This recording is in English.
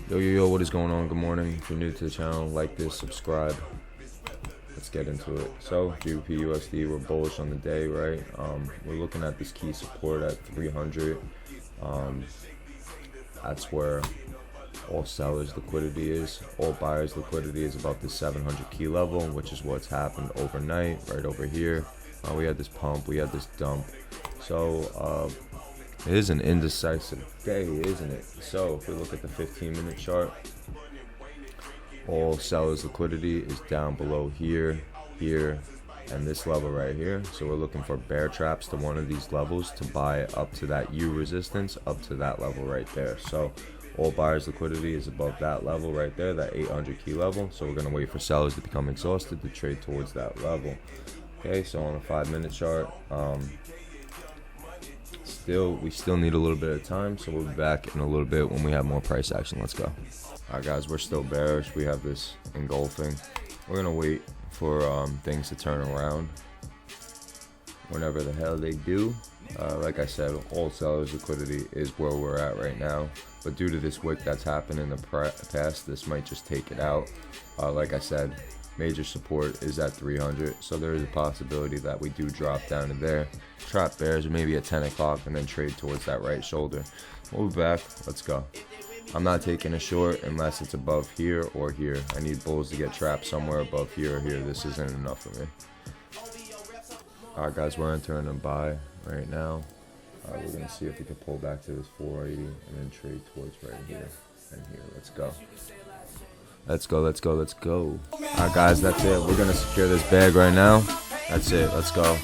Yo, what is going on? Good morning. If you're new to the channel, like this, subscribe. Let's get into it. So, GBPUSD, we're bullish on the day, right? We're looking at this key support at 300. That's where all sellers' liquidity is. All buyers' liquidity is about the 700 key level, which is what's happened overnight, right over here. We had this pump, we had this dump. So, it is an indecisive day, isn't it? So if we look at the 15-minute chart, all sellers' liquidity is down below here, and this level right here. So we're looking for bear traps to one of these levels to buy up to that U resistance, up to that level right there. So all buyers' liquidity is above that level right there, that 800 key level. So we're going to wait for sellers to become exhausted to trade towards that level. Okay, so on a 5-minute chart, we still need a little bit of time, so we'll be back in a little bit when we have more price action. Let's go. All right, guys, we're still bearish. We have this engulfing. We're gonna wait for things to turn around whenever the hell they do. Like I said, all sellers' liquidity is where we're at right now, but due to this wick that's happened in the past, this might just take it out. Like I said, major support is at 300, so there is a possibility that we do drop down to there, trap bears maybe at 10 o'clock, and then trade towards that right shoulder. We'll be back. Let's go. I'm not taking a short unless it's above here or here. I need bulls to get trapped somewhere above here or here. This isn't enough for me. Alright, guys, we're entering a buy right now. We're going to see if we can pull back to this 480 and then trade towards right here and here. Let's go. Let's go. Alright, guys, that's it. We're going to secure this bag right now. That's it. Let's go.